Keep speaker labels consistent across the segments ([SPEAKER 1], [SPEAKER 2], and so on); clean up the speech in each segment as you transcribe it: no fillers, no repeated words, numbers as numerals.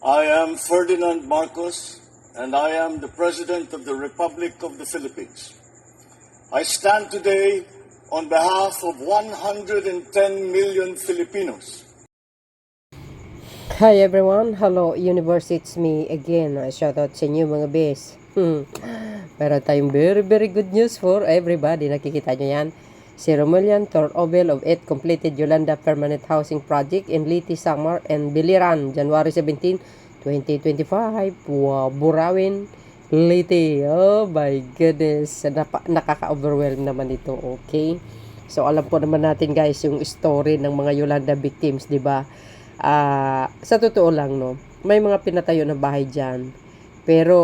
[SPEAKER 1] I am Ferdinand Marcos, and I am the President of the Republic of the Philippines. I stand today on behalf of 110 million Filipinos.
[SPEAKER 2] Hi everyone, hello universe, it's me again. Shoutout sa inyo mga bes. Meron tayong very good news for everybody. Nakikita nyo yan. Si Romulian Torobel of 8 completed Yolanda Permanent Housing Project in Liti, Samar and Biliran, January 17, 2025. Wow, Burawin, Liti. Oh my goodness. Nakaka-overwhelm naman ito, okay? So alam po naman natin guys yung story ng mga Yolanda victims, di ba? Sa totoo lang, no, may mga pinatayo na bahay dyan. Pero,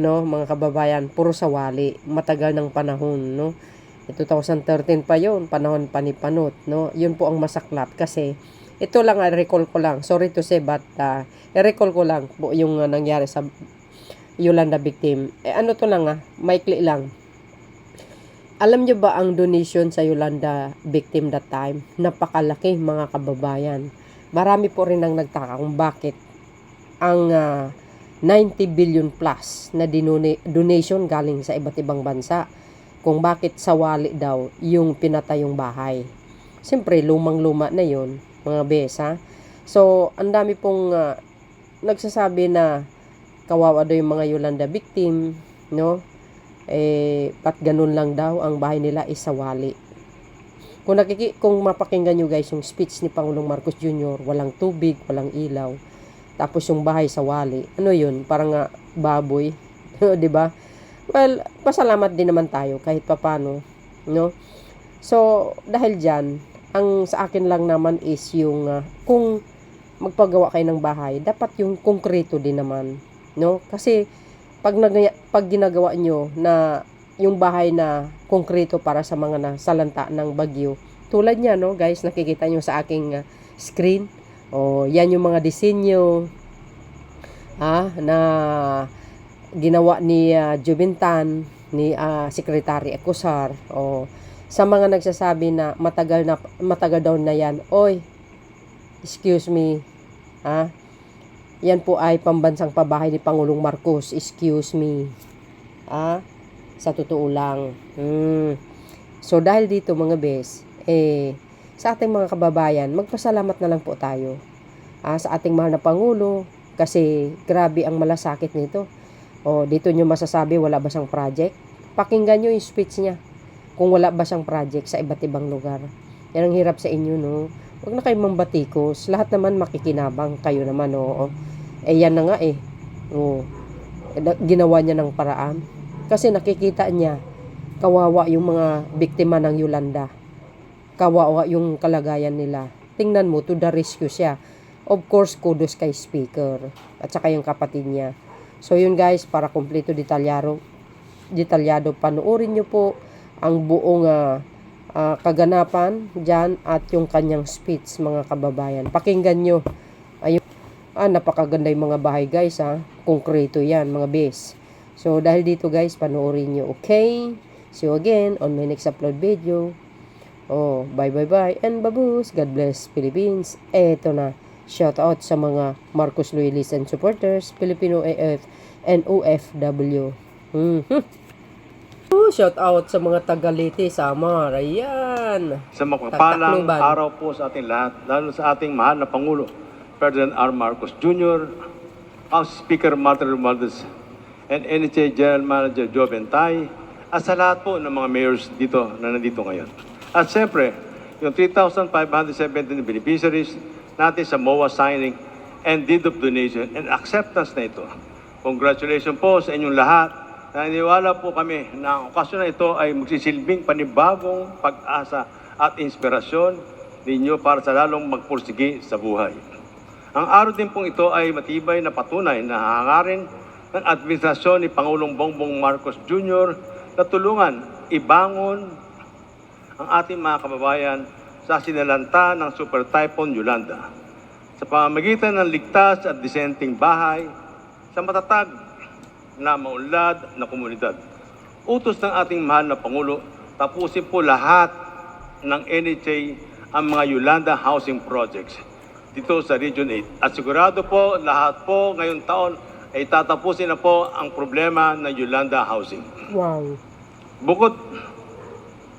[SPEAKER 2] no, mga kababayan, puro sawali. Matagal ng panahon, no? 2013 pa yon, panahon pa ni Panut, no? Yun po ang masaklap kasi ito lang, recall ko lang. Sorry to say, but recall ko lang po yung nangyari sa Yolanda victim. Ano to lang, maikli lang. Alam nyo ba ang donation sa Yolanda victim that time? Napakalaki, mga kababayan. Marami po rin ang nagtaka kung bakit ang 90 billion plus na donation galing sa iba't ibang bansa. Kung bakit sawali daw yung pinatayong bahay. Siyempre, lumang-luma na yon, mga besa. So, ang dami pong nagsasabi na kawawa daw yung mga Yolanda victim, no? Pat ganun lang daw ang bahay nila is sawali. Kung mapakinggan nyo guys yung speech ni Pangulong Marcos Jr., walang tubig, walang ilaw. Tapos yung bahay sawali. Ano yun? Parang baboy. 'Di ba? Well, pasalamat din naman tayo kahit papano, no? So, dahil diyan, ang sa akin lang naman is yung kung magpagawa kayo ng bahay, dapat yung konkreto din naman, no? Kasi pag ginagawa nyo na yung bahay na konkreto para sa mga nasalanta ng bagyo, tulad niya, no, guys, nakikita nyo sa aking screen, yan yung mga disenyo na ginawa ni Jubentan, ni Secretary Acosar, sa mga nagsasabi na matagal daw na yan. Oy, excuse me, yan po ay pambansang pabahay ni Pangulong Marcos, excuse me, sa totoo lang. So dahil dito mga bes, sa ating mga kababayan, magpasalamat na lang po tayo sa ating mahal na Pangulo, kasi grabe ang malasakit nito. Dito nyo masasabi wala ba siyang project? Pakinggan nyo yung speech niya. Kung wala ba siyang project sa iba't ibang lugar. Yan ang hirap sa inyo, no? Huwag na kayong mambatikos. Lahat naman makikinabang. Kayo naman, no? Yan na nga ginawa niya ng paraan. Kasi nakikita niya, kawawa yung mga biktima ng Yolanda. Kawawa yung kalagayan nila. Tingnan mo, to the rescue siya. Of course, kudos kay Speaker. At saka yung kapatid niya. So yun guys, para kumpleto detalyado, panoorin nyo po ang buong kaganapan dyan at yung kanyang speech, mga kababayan. Pakinggan nyo. Ayun, napakaganda yung mga bahay guys, konkreto yan mga bes. So dahil dito guys, panoorin nyo, okay? See you again on my next upload video. Bye and babus. God bless Philippines. Eto na. Shout out sa mga Marcos loyalists and supporters, Filipino AF and OFW. Shout out sa mga taga-Liti, Samar. Ayan.
[SPEAKER 3] Sa mapagpalang araw po sa ating lahat, lalo sa ating mahal na Pangulo, President R. Marcos Jr., House Speaker Martin Romualdez, and NHA General Manager Joe Bentay, at sa lahat po ng mga mayors dito na nandito ngayon. At siyempre, yung 3,517 beneficiaries natin sa MOA signing and deed of donation and acceptance na ito. Congratulations po sa inyong lahat. Naniniwala po kami na ang okasyon na ito ay magsisilbing panibagong pag-asa at inspirasyon ninyo para sa lalong magpursigi sa buhay. Ang araw din pong ito ay matibay na patunay na hangarin ng administrasyon ni Pangulong Bongbong Marcos Jr. na tulungan ibangon ang ating mga kababayan sa sinalanta ng Super Typhoon Yolanda sa pamamagitan ng ligtas at disenteng bahay sa matatag na maunlad na komunidad. Utos ng ating mahal na Pangulo, tapusin po lahat ng NHA ang mga Yolanda housing projects. dito sa Region 8. At sigurado po, lahat po ngayong taon ay tatapusin na po ang problema ng Yolanda Housing.
[SPEAKER 2] Wow.
[SPEAKER 3] Bukod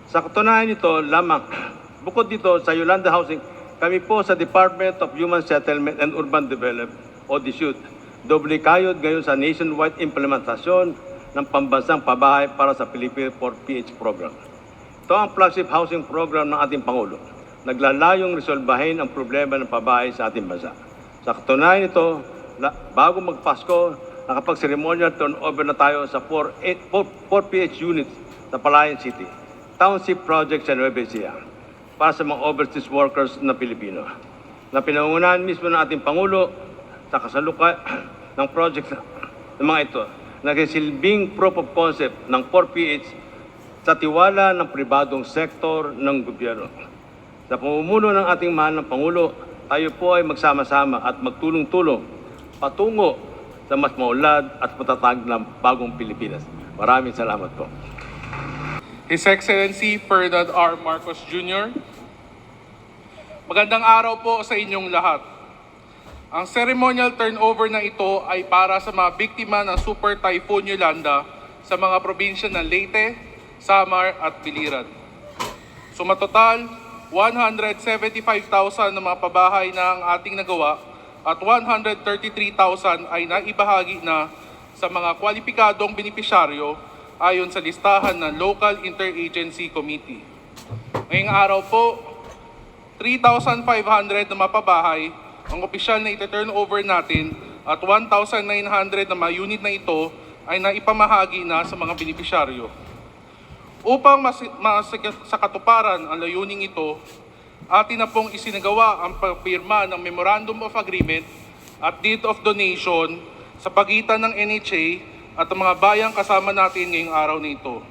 [SPEAKER 3] sa katunayan nito lamang, bukod dito sa Yolanda Housing, kami po sa Department of Human Settlement and Urban Development o DSUD, doble kayod ngayon sa nationwide implementasyon ng pambansang pabahay para sa Philippine 4PH program. Ito ang flagship housing program ng ating Pangulo. Naglalayong resolbahin ang problema ng pabahay sa ating bansa. Sa katunayan nito, bago magpasko, nakapag-ceremonial turnover na tayo sa 4PH units sa Palayan City, Township Project sa Nueva Ecija, para sa mga overseas workers na Pilipino, na pinangunahan mismo ng ating Pangulo sa kasalukay ng project ng mga ito, nagsisilbing proof of concept ng 4PH sa tiwala ng pribadong sektor ng gobyerno. Sa pamumuno ng ating mahal ng Pangulo, tayo po ay magsama-sama at magtulong-tulong patungo sa mas maulad at matatag ng bagong Pilipinas. Maraming salamat po.
[SPEAKER 4] His Excellency Ferdinand R. Marcos Jr. Magandang araw po sa inyong lahat. Ang ceremonial turnover na ito ay para sa mga biktima ng Super Typhoon Yolanda sa mga probinsya ng Leyte, Samar at Biliran. Sumatotal, 175,000 na mga pabahay na ang ating nagawa at 133,000 ay naibahagi na sa mga kwalipikadong benepisyaryo ayon sa listahan ng Local Interagency Committee. Ngayong araw po, 3,500 na mapabahay ang opisyal na iti-turn over natin at 1,900 na mga unit na ito ay naipamahagi na sa mga benepisyaryo. Upang sa katuparan ang layuning ito, atin na pong isinagawa ang pagpirma ng Memorandum of Agreement at Deed of Donation sa pagitan ng NHA at ang mga bayang kasama natin ngayong araw na ito.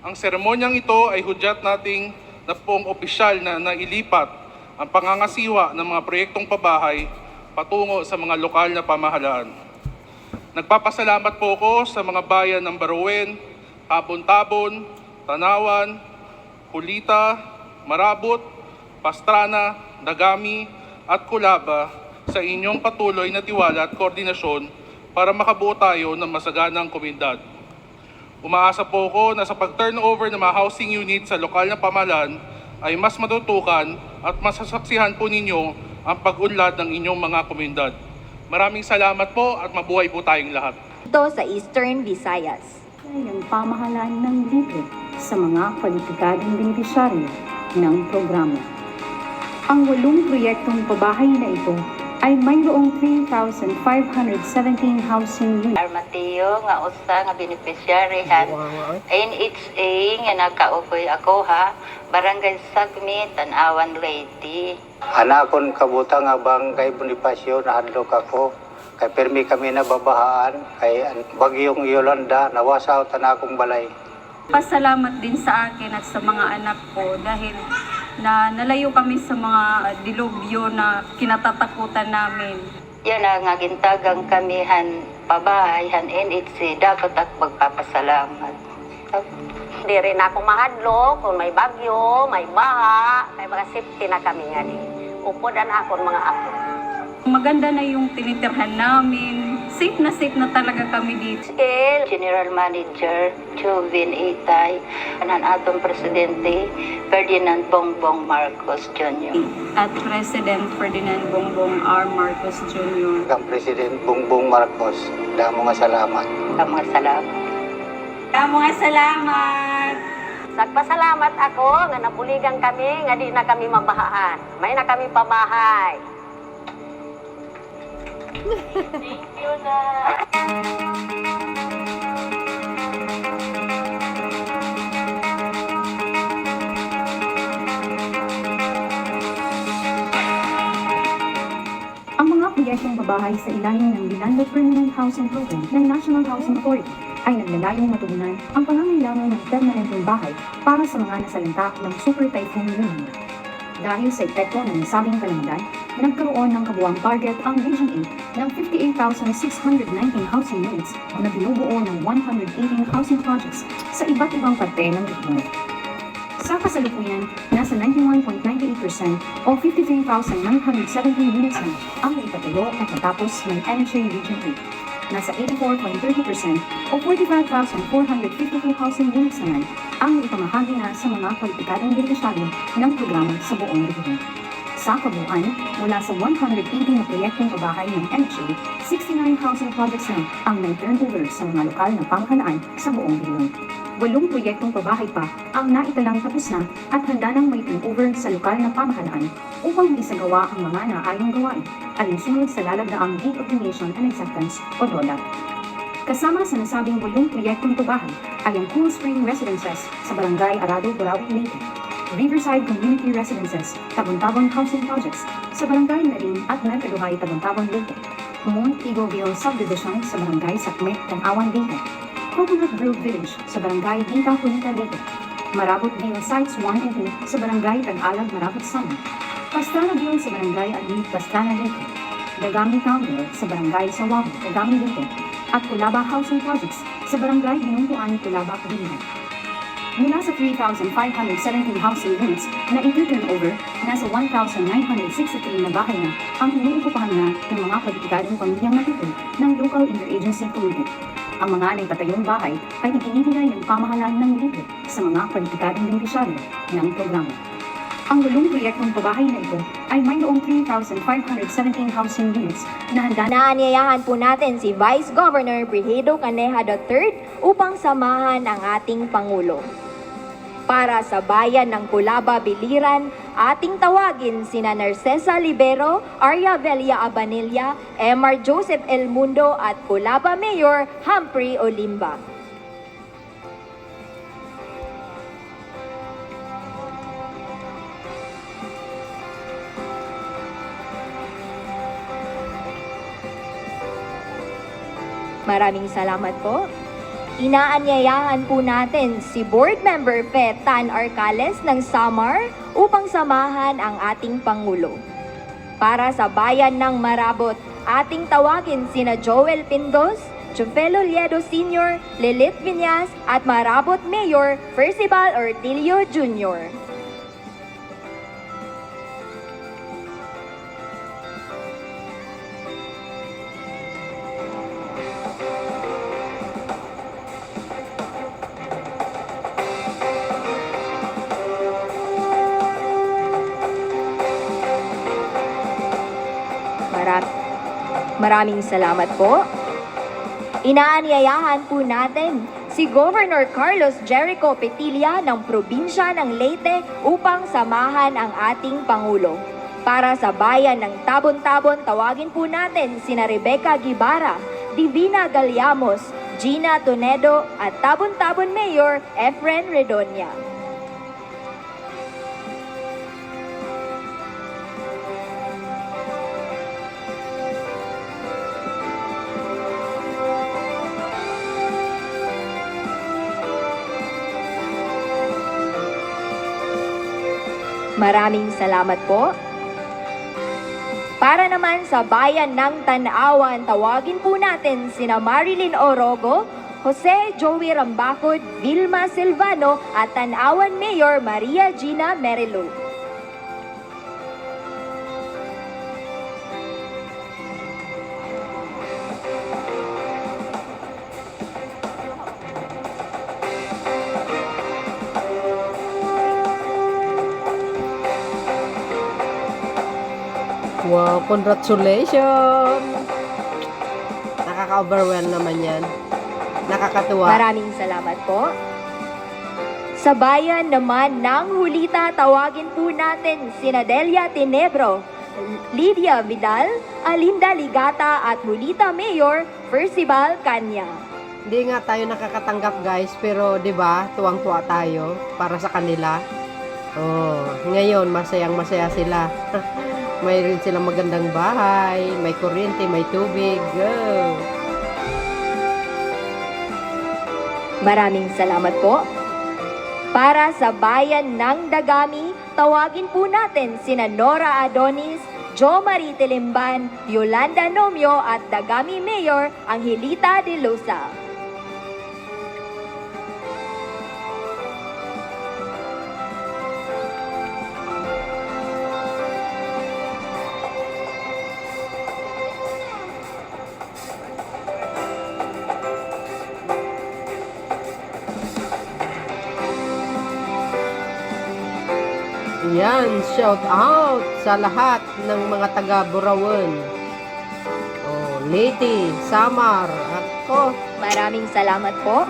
[SPEAKER 4] Ang seremonyang ito ay hudyat nating na pong opisyal na nailipat ang pangangasiwa ng mga proyektong pabahay patungo sa mga lokal na pamahalaan. Nagpapasalamat po ako sa mga bayan ng Baroen, Tabon-Tabon, Tanawan, Kulita, Marabot, Pastrana, Dagami at Kulaba sa inyong patuloy na tiwala at koordinasyon para makabuo tayo ng masaganang komunidad. Umaasa po ako na sa pag-turnover ng mga housing unit sa lokal na pamahalaan ay mas matutukan at masasaksihan po ninyo ang pag-unlad ng inyong mga komunidad. Maraming salamat po at mabuhay po tayong lahat.
[SPEAKER 5] Ito sa Eastern Visayas.
[SPEAKER 6] Ang pamahalaan ng libre sa mga kwalipikadong benepisyaryo ng programa. Ang 8 proyektong pabahay na ito ay mayroong 3,517 housing units.
[SPEAKER 7] Armateo nga usa nga beneficiaryhan NHA nga nakaukoy ako ha, Barangay Sagmi, Tanawan, Leyte.
[SPEAKER 8] Anakon kabuta nga Barangay Bonifacio nahadlok ako. Kay permi kami nababahaan, kay bagyong Yolanda, nawasaw tanakong balay.
[SPEAKER 6] Pasalamat din sa akin at sa mga anak ko dahil nalayo kami sa mga dilubyo na kinatatakutan namin.
[SPEAKER 7] Yan nga gintagang kamihan pabahayan NHC, dapat at magpapasalamat.
[SPEAKER 5] Hindi rin ako mahadlok kung may bagyo, may baha, may mga safety na kami nga ni. Upodan ako mga apo.
[SPEAKER 6] Maganda na yung tinitirhan namin. Safe na talaga kami dito.
[SPEAKER 7] General Manager Jovin Itay, ang atong Presidente Ferdinand Bongbong Marcos Jr.
[SPEAKER 6] At President Ferdinand Bongbong R. Marcos Jr.
[SPEAKER 8] Ang President Bongbong Marcos, damo nga salamat.
[SPEAKER 7] Mga salamat.
[SPEAKER 6] Mga salamat!
[SPEAKER 5] Nagpasalamat ako nga nabuligan kami, nga di na kami mabahaan. May na kami pabahay.
[SPEAKER 7] Thank you na.
[SPEAKER 6] Ang mga proyektong babahay sa ilalim ng Yolanda Permanent Housing Program ng National Housing Authority ay naglalayong matugunan ang pangangailangan ng permanenteng bahay para sa mga nasalanta ng Super Typhoon Yolanda. Dahil sa epekto ng nasabing kalamidad, nagkaroon ng kabuang target ang Region 8 ng 58,619 housing units na binubuo ng 118 housing projects sa iba't ibang parte ng region. Sa kasalukuyan, nasa 91.98% o 53,917 units na ang naipatayo at natapos ng NHA Region 8. Nasa 84.30% o 45,452 housing units naman ang ipamahagi na sa mga kwalipikadong benepisyaryo ng programa sa buong rehiyon. Sa kabuuan, mula sa 180 na proyektong pabahay ng NHA, 69 housing projects na ang nai-turnover sa mga lokal na pamahalaan sa buong rehiyon. 8 proyektong pabahay pa ang naitalang tapos na at handa nang may turnover sa lokal na pamahalaan upang isagawa ang mga naayong gawain alinsunod sa lalagdaang Deed of Donation and Acceptance o DOLA. Kasama sa nasabing 8 proyektong pabahay ay ang Cool Spring Residences sa Barangay Arado, Burawi, Leyte, Riverside Community Residences, Tabon-Tabon Housing Projects sa Barangay Narin at Mercaduhay, Tabon-Tabon, Leyte, Mount Igobio Subdivision sa Barangay Sakmet, Tanawan, Leyte, Coconut Grove Village sa Barangay Dinka, Punita, Leyte, Marabot View Sites 1 and 2 sa Barangay Tag-Alag, Marabot, Sama, Pastrana View sa Barangay Alit, Pastrana, Leyte, Dagami Townville sa Barangay Sawaw, Dagami, Leyte, at Kulaba Housing Projects sa Barangay Binungkuan, Kulaba, Bilihan. Mula sa 3,517 housing units na i-turnover, nasa 1,963 na bahay na ang inuukupahan na ng mga kwalipikadong pamilyang natutol ng local interagency committee. Ang mga naipatayong bahay ay ibinibigay ng pamahalaan ng libre sa mga kwalipikadong benepisyaryo ng programa. Ang 8 proyektong pabahay na ito ay mayroong 3,517 housing units na handa na.
[SPEAKER 9] Naanyayahan po natin si Vice Governor Brigedo Caneja III upang samahan ang ating Pangulo. Para sa bayan ng Culaba, Biliran, ating tawagin sina Narcesa Libero, Arya Velia Abanilla, MR Joseph El Mundo at Culaba Mayor Humphrey Olimba. Maraming salamat po. Inaanyayahan po natin si Board Member Fe Tan Arcales ng Samar upang samahan ang ating Pangulo. Para sa bayan ng Marabot, ating tawagin sina Joel Pindos, Chufelo Liedo Sr., Lilith Viñas at Marabot Mayor Percival Ortilio Jr. Maraming salamat po. Inaanyayahan po natin si Governor Carlos Jericho Petilla ng probinsya ng Leyte upang samahan ang ating Pangulo. Para sa bayan ng Tabon-Tabon, tawagin po natin sina Rebecca Guibara, Divina Galiamos, Gina Tonedo at Tabon-Tabon Mayor Efren Redonia. Maraming salamat po. Para naman sa bayan ng Tanawan, tawagin po natin sina Marilyn Orogo, Jose Joey Rambacod, Vilma Silvano at Tanawan Mayor Maria Gina Merelo.
[SPEAKER 2] Wow, congratulations! Nakaka-overwhelm naman yan. Nakakatuwa.
[SPEAKER 9] Maraming salamat po. Sa bayan naman ng Hulita, tawagin po natin sina Delia Tinebro, Lydia Vidal, Alinda Ligata at Hulita Mayor Percival Canya.
[SPEAKER 2] Hindi nga tayo nakakatanggap guys, pero 'di ba, tuwang-tuwa tayo para sa kanila. Oh, ngayon masayang-masaya sila. Mayroon silang magandang bahay, may kuryente, may tubig. Go!
[SPEAKER 9] Maraming salamat po. Para sa bayan ng Dagami, tawagin po natin sina Nora Adonis, Jo Marie Telimban, Yolanda Nomyo at Dagami Mayor Angelita de Losa.
[SPEAKER 2] Yan, shout out sa lahat ng mga taga Burawen. Oh, Leyte, Samar, ako.
[SPEAKER 9] Maraming salamat po.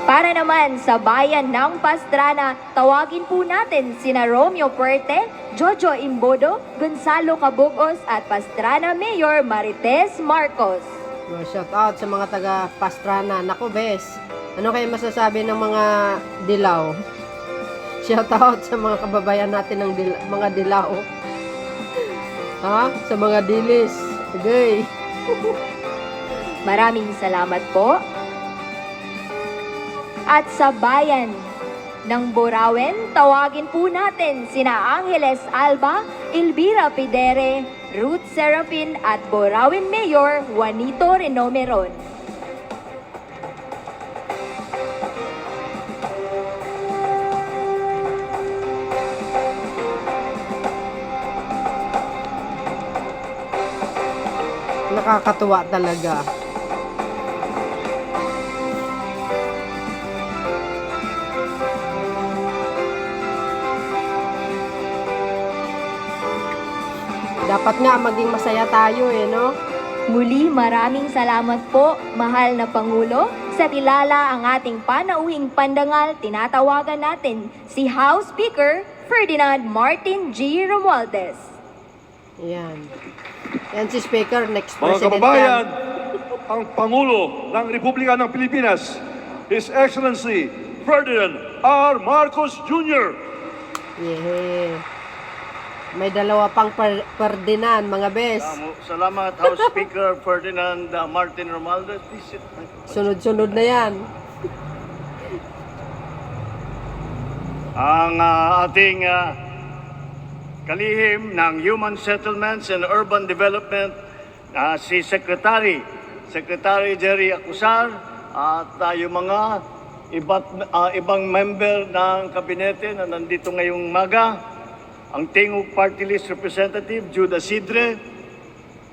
[SPEAKER 9] Para naman sa bayan ng Pastrana, tawagin po natin sina Romeo Puerte, Jojo Imbodo, Gonzalo Cabugos at Pastrana Mayor Marites Marcos.
[SPEAKER 2] Oh, shout out sa mga taga Pastrana. Naku, bes. Ano kayo masasabi ng mga dilaw? Shout out sa mga kababayan natin ng mga dilaw. Ha? Sa mga dilis. Okay.
[SPEAKER 9] Maraming salamat po. At sa bayan ng Burawen, tawagin po natin sina Angeles Alba, Elvira Pidere, Ruth Serafin at Burawen Mayor Juanito Renomeron.
[SPEAKER 2] Nakakatuwa talaga. Dapat nga maging masaya tayo no?
[SPEAKER 9] Muli maraming salamat po, mahal na Pangulo. Sa kilala ang ating panauhing pandangal, tinatawagan natin si House Speaker Ferdinand Martin G. Romualdez.
[SPEAKER 2] Yan. Yan si Speaker, next
[SPEAKER 10] Mga
[SPEAKER 2] President
[SPEAKER 10] kababayan,
[SPEAKER 2] yan.
[SPEAKER 10] ang Pangulo ng Republika ng Pilipinas, His Excellency Ferdinand R. Marcos Jr.
[SPEAKER 2] Yeah. May dalawa pang Ferdinand, mga bes.
[SPEAKER 1] Salamat, House Speaker Ferdinand Martin Romualdez. Please sit.
[SPEAKER 2] Sunod-sunod na yan.
[SPEAKER 1] Ang ating kalihim ng Human Settlements and Urban Development, si Secretary Jerry Acusar at yung mga ibang member ng kabinete na nandito ngayong maga, ang Tingog Party List Representative Judah Sidre,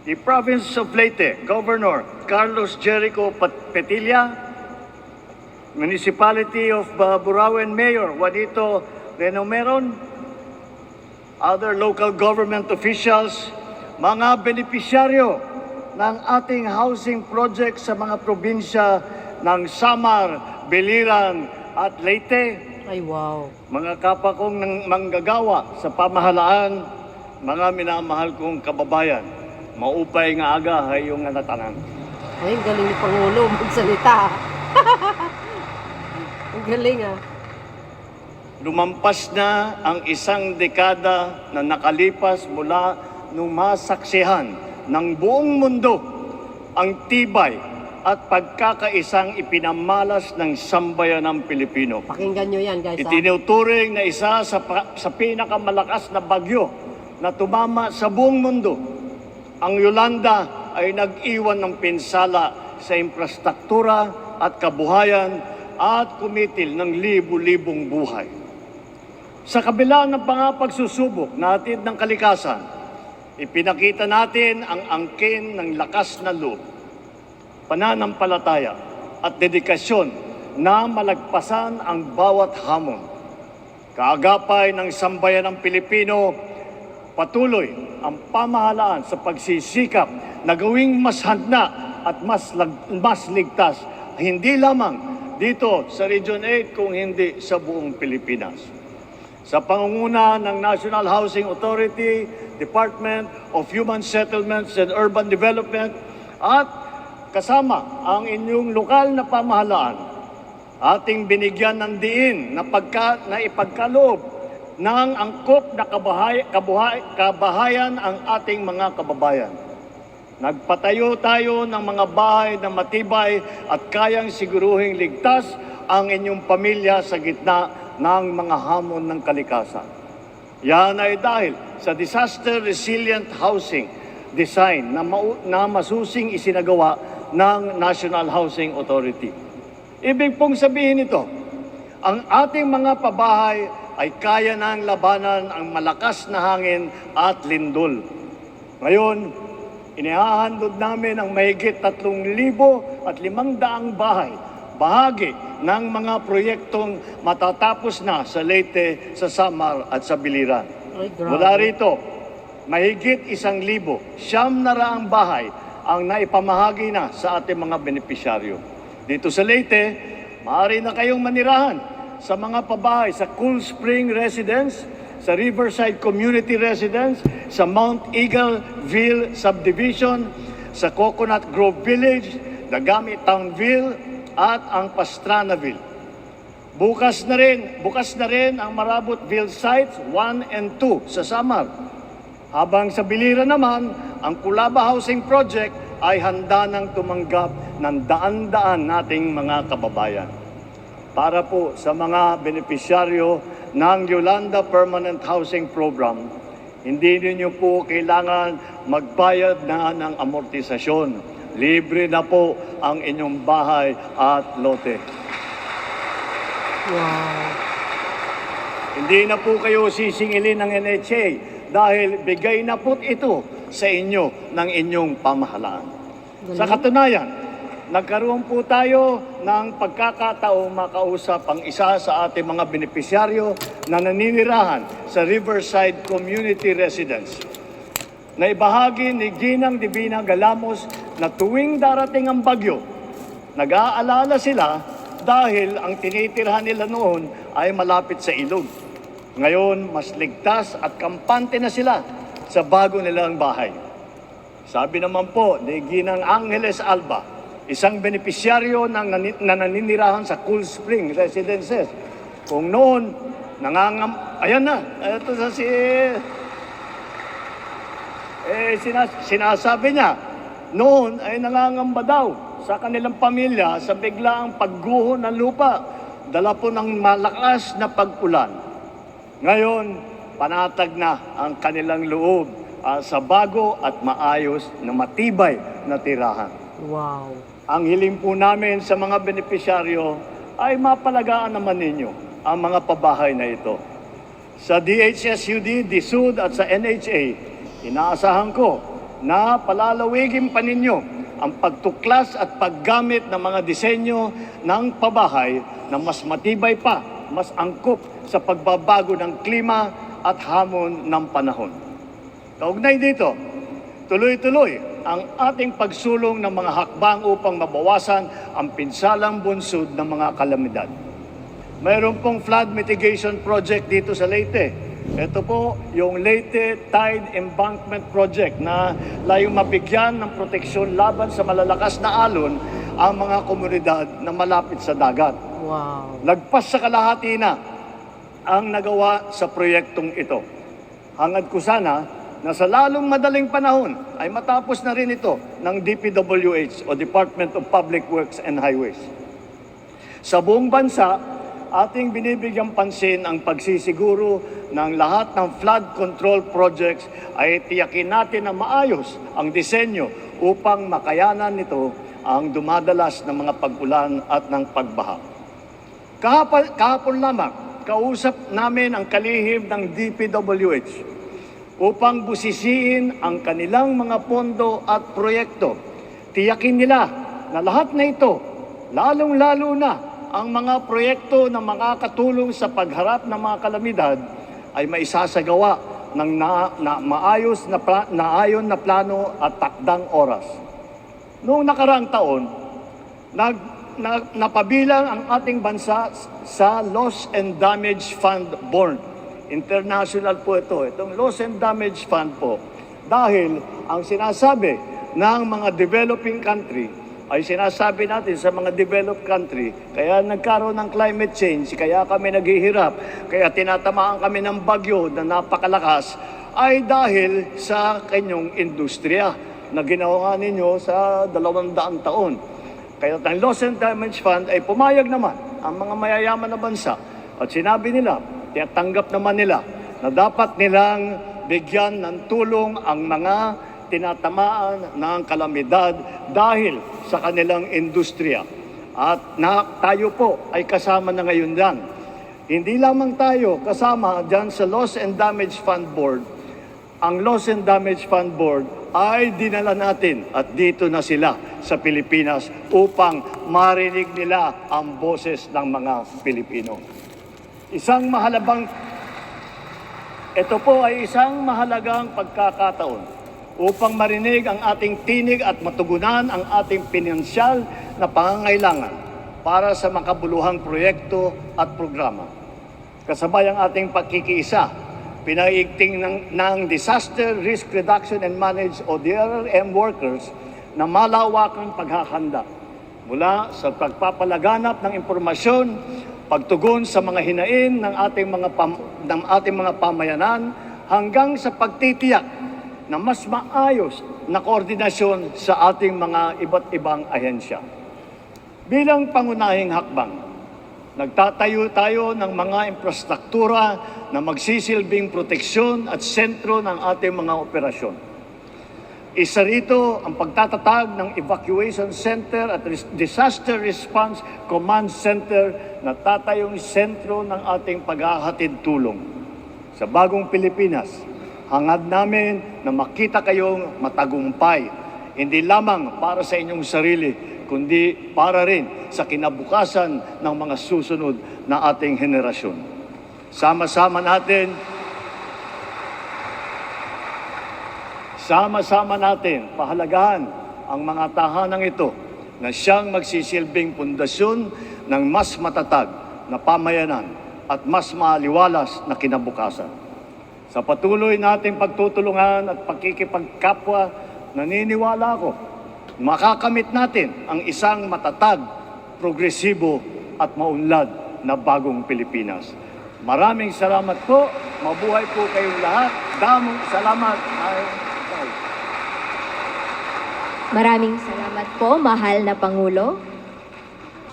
[SPEAKER 1] the Province of Leyte Governor Carlos Jericho Petilla, Municipality of Burawen Mayor Juanito Renomeron, other local government officials, mga benepisyaryo ng ating housing project sa mga probinsya ng Samar, Biliran at Leyte,
[SPEAKER 2] Ay, wow.
[SPEAKER 1] mga kapwa kong manggagawa sa pamahalaan, mga minamahal kong kababayan, maupay nga aga ay yung natanan.
[SPEAKER 2] Ay, ang galing ni Pangulo magsalita. Ang galing
[SPEAKER 1] Lumampas na ang isang dekada na nakalipas mula nung masaksihan ng buong mundo ang tibay at pagkakaisang ipinamalas ng sambayanang Pilipino.
[SPEAKER 2] Pakinggan nyo yan, guys.
[SPEAKER 1] Itinuturing na isa sa pinakamalakas na bagyo na tumama sa buong mundo. Ang Yolanda ay nag-iwan ng pinsala sa infrastruktura at kabuhayan at kumitil ng libu-libong buhay. Sa kabila ng mga pagsusubok natin ng kalikasan, ipinakita natin ang angkin ng lakas na loob, pananampalataya at dedikasyon na malagpasan ang bawat hamon. Kaagapay ng sambayan ng Pilipino, patuloy ang pamahalaan sa pagsisikap na gawing mas handa at mas ligtas, hindi lamang dito sa Region 8 kung hindi sa buong Pilipinas. Sa pangunguna ng National Housing Authority, Department of Human Settlements and Urban Development at kasama ang inyong lokal na pamahalaan, ating binigyan ng diin na ipagkaloob ng angkop na kabahayan ang ating mga kababayan. Nagpatayo tayo ng mga bahay na matibay at kayang siguruhing ligtas ang inyong pamilya sa gitna ng mga hamon ng kalikasan. Yan ay dahil sa disaster resilient housing design na masusing isinagawa ng National Housing Authority. Ibig pong sabihin ito, ang ating mga pabahay ay kaya nang labanan ang malakas na hangin at lindol. Ngayon, inihahandog namin ang mahigit 3,500 bahay bahagi ng mga proyektong matatapos na sa Leyte, sa Samar at sa Biliran.
[SPEAKER 2] Ay, grabe.
[SPEAKER 1] Mula rito, mahigit 1,000, 900 bahay ang naipamahagi na sa ating mga benepisyaryo. Dito sa Leyte, maaari na kayong manirahan sa mga pabahay sa Cool Spring Residence, sa Riverside Community Residence, sa Mount Eagleville Subdivision, sa Coconut Grove Village, Dagami Townville, at ang Pastranaville. Bukas na rin ang Marabotville Sites 1 and 2 sa Samar. Habang sa Biliran naman, ang Kulaba Housing Project ay handa nang tumanggap ng daan-daan nating mga kababayan. Para po sa mga benepisyaryo ng Yolanda Permanent Housing Program, hindi ninyo po kailangan magbayad na ng amortisasyon. Libre na po ang inyong bahay at lote.
[SPEAKER 2] Wow.
[SPEAKER 1] Hindi na po kayo sisingilin ng NHA dahil bigay na po ito sa inyo ng inyong pamahalaan. Sa katunayan, nagkaroon po tayo ng pagkakataong makausap ang isa sa ating mga benepisyaryo na naninirahan sa Riverside Community Residence. Naibahagi ni Ginang Divina Galamos na tuwing darating ang bagyo, nag-aalala sila dahil ang tinitirhan nila noon ay malapit sa ilog. Ngayon, mas ligtas at kampante na sila sa bago nilang bahay. Sabi naman po ni Ginang Angeles Alba, isang benepisyaryo na naninirahan sa Cool Spring Residences. Kung noon, ayan na, ito sa sinasabi niya, noon ay nangangamba daw sa kanilang pamilya sa biglaang pagguho ng lupa, dala po ng malakas na pag-ulan. Ngayon, panatag na ang kanilang loob sa bago at maayos na matibay na tirahan.
[SPEAKER 2] Wow.
[SPEAKER 1] Ang hiling po namin sa mga benepisyaryo ay mapalagaan naman ninyo ang mga pabahay na ito. Sa DHSUD, DSUD at sa NHA, inaasahan ko na palalawigin pa ninyo ang pagtuklas at paggamit ng mga disenyo ng pabahay na mas matibay pa, mas angkop sa pagbabago ng klima at hamon ng panahon. Kaugnay dito, tuloy-tuloy ang ating pagsulong ng mga hakbang upang mabawasan ang pinsalang bunsod ng mga kalamidad. Mayroon pong flood mitigation project dito sa Leyte. Ito po yung Leyte Tide Embankment Project na layong mabigyan ng proteksyon laban sa malalakas na alon ang mga komunidad na malapit sa dagat.
[SPEAKER 2] Wow.
[SPEAKER 1] Lagpas sa kalahati na ang nagawa sa proyektong ito. Hangad ko sana na sa lalong madaling panahon ay matapos na rin ito ng DPWH o Department of Public Works and Highways. Sa buong bansa, ating binibigyang pansin ang pagsisiguro ng lahat ng flood control projects ay tiyakin natin na maayos ang disenyo upang makayanan nito ang dumadalas ng mga pag-ulan at ng pagbaha. Kahapon lamang, kausap namin ang kalihim ng DPWH upang busisiin ang kanilang mga pondo at proyekto. Tiyakin nila na lahat na ito, lalong-lalo na ang mga proyekto na makakatulong sa pagharap ng mga kalamidad ay maisasagawa ng maayos na ayon na plano at takdang oras. Noong nakaraang taon, napabilang ang ating bansa sa Loss and Damage Fund Board. International po ito. Itong Loss and Damage Fund po. Dahil ang sinasabi ng mga developing country ay sinasabi natin sa mga developed country, kaya nagkaroon ng climate change, kaya kami naghihirap, kaya tinatamaan kami ng bagyo na napakalakas, ay dahil sa kanyang industriya na ginawa ninyo sa 200 taon. Kaya ang Loss and Damage Fund ay pumayag naman ang mga mayayaman na bansa at sinabi nila, tanggap naman nila na dapat nilang bigyan ng tulong ang mga tinatamaan ng kalamidad dahil sa kanilang industriya. At tayo po ay kasama na ngayon dyan. Hindi lamang tayo kasama dyan sa Loss and Damage Fund Board, ang Loss and Damage Fund Board ay dinala natin at dito na sila sa Pilipinas upang marinig nila ang boses ng mga Pilipino. Ito po ay isang mahalagang pagkakataon upang marinig ang ating tinig at matugunan ang ating pinansyal na pangangailangan para sa makabuluhang proyekto at programa. Kasabay ang ating pagkikiisa, pinaigting ng Disaster Risk Reduction and Management o DRRM workers na malawakang paghahanda mula sa pagpapalaganap ng impormasyon, pagtugon sa mga hinain ng ating mga pamayanan hanggang sa pagtitiyak na mas maayos na koordinasyon sa ating mga iba't ibang ahensya. Bilang pangunahing hakbang, nagtatayo tayo ng mga infrastruktura na magsisilbing proteksyon at sentro ng ating mga operasyon. Isa rito ang pagtatatag ng Evacuation Center at Disaster Response Command Center na tatayong sentro ng ating paghahatid tulong. Sa bagong Pilipinas, hangad namin na makita kayong matagumpay, hindi lamang para sa inyong sarili, kundi para rin sa kinabukasan ng mga susunod na ating henerasyon. Sama-sama natin pahalagahan ang mga tahanang ito na siyang magsisilbing pundasyon ng mas matatag na pamayanan at mas maliwalas na kinabukasan. Sa patuloy nating pagtutulungan at pagkikipagkapwa, naniniwala ako, makakamit natin ang isang matatag, progresibo at maunlad na bagong Pilipinas. Maraming salamat po. Mabuhay po kayong lahat. Damong salamat.
[SPEAKER 9] Maraming salamat po, mahal na Pangulo.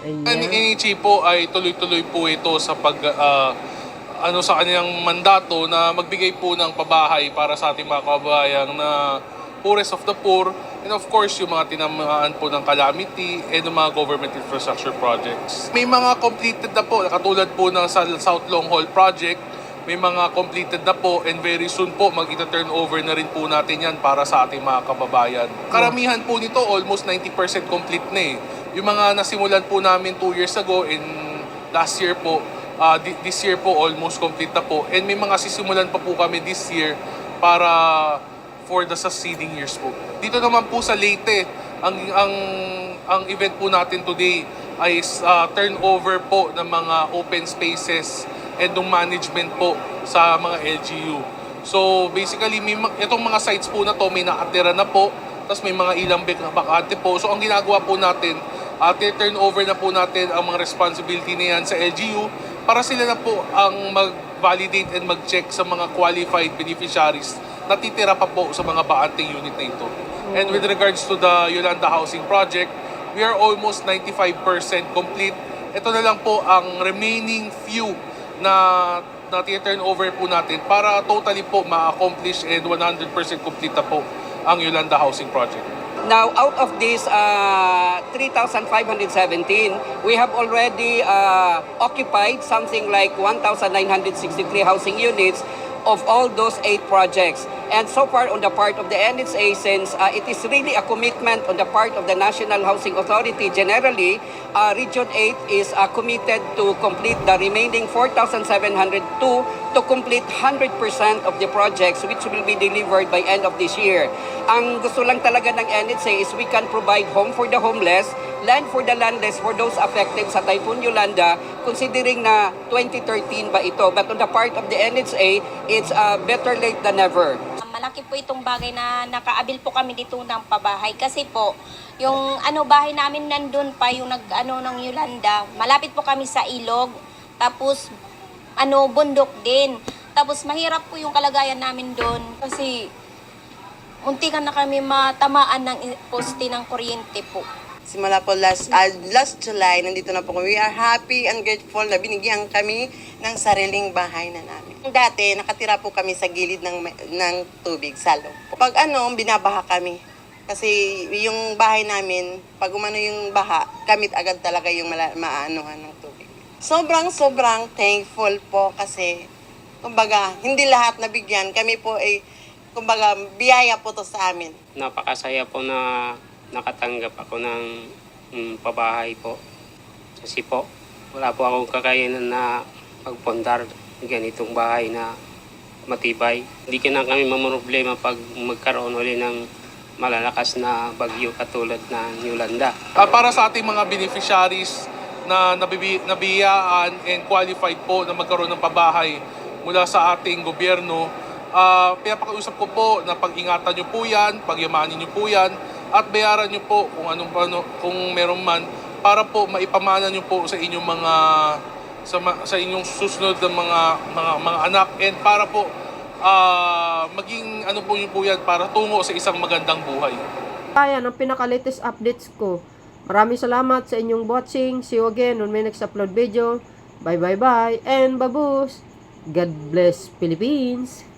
[SPEAKER 2] Ayan.
[SPEAKER 4] Ang NHA po ay tuloy-tuloy po ito sa sa kanyang mandato na magbigay po ng pabahay para sa ating mga kababayan na poorest of the poor, and of course yung mga tinamaan po ng calamity and yung mga government infrastructure projects. May mga completed na po, katulad po ng South Long Haul Project, may mga completed na po, and very soon po mag-turn over na rin po natin yan para sa ating mga kababayan. Karamihan po nito, almost 90% complete na eh. Yung mga nasimulan po namin 2 years ago and last year po, this year po almost complete na po. And may mga sisimulan pa po kami this year para for the succeeding years po. Dito naman po sa Leyte, ang event po natin today ay turnover po ng mga open spaces and ng management po sa mga LGU. So basically, itong mga sites po na to may nakatira na po, tapos may mga ilang bakante po. So ang ginagawa po natin, turnover na po natin ang mga responsibility na yan sa LGU para sila na po ang mag-validate and mag-check sa mga qualified beneficiaries na titira pa po sa mga bakanting unit na ito. And with regards to the Yolanda Housing Project, we are almost 95% complete. Ito na lang po ang remaining few na turn over po natin para totally po ma-accomplish and 100% complete na po ang Yolanda Housing Project.
[SPEAKER 11] Now, out of this 3,517, we have already occupied something like 1,963 housing units of all those 8 projects. And so far on the part of the NHA, since it is really a commitment on the part of the National Housing Authority generally, Region 8 is committed to complete the remaining 4,702 to complete 100% of the projects which will be delivered by end of this year. Ang gusto lang talaga ng NHA is we can provide home for the homeless, land for the landless for those affected sa Typhoon Yolanda, considering na 2013 ba ito. But on the part of the NHA, it's better late than never.
[SPEAKER 12] Malaki po itong bagay na nakaabil po kami dito ng pabahay kasi po yung bahay namin nandun pa yung ng Yolanda. Malapit po kami sa ilog. Tapos bundok din. Tapos mahirap po yung kalagayan namin doon kasi muntikan na kami matamaan ng poste ng kuryente po.
[SPEAKER 13] Simula po last July, nandito na po kami. We are happy and grateful na binigyan kami ng sariling bahay na namin. Dati, nakatira po kami sa gilid ng tubig, salong. Pag binabaha kami. Kasi yung bahay namin, pag umano yung baha, kamit agad talaga yung maanuhan ng tubig. Sobrang thankful po kasi, kumbaga, hindi lahat nabigyan. Kami po ay Kumbaga, biyaya po to sa amin.
[SPEAKER 11] Napakasaya po na nakatanggap ako ng pabahay po. Kasi po, wala po akong kakayanan na magpundar ganitong bahay na matibay. Hindi ka na kami mamroblema pag magkaroon ulit ng malalakas na bagyo katulad ng Yolanda.
[SPEAKER 4] Para sa ating mga beneficiaries na nabiyaan and qualified po na magkaroon ng pabahay mula sa ating gobyerno, pinapakiusap ko po na pag-ingatan nyo po yan, pagyamanin nyo po yan, at bayaran nyo po kung meron man para po maipamana nyo po sa inyong mga sa inyong susunod ng mga anak, and para po maging ano po yun po yan para tungo sa isang magandang buhay.
[SPEAKER 2] Ayan ang pinaka-latest updates ko. Maraming salamat sa inyong watching. See you again on my next upload video. Bye bye bye and babush. God bless Philippines.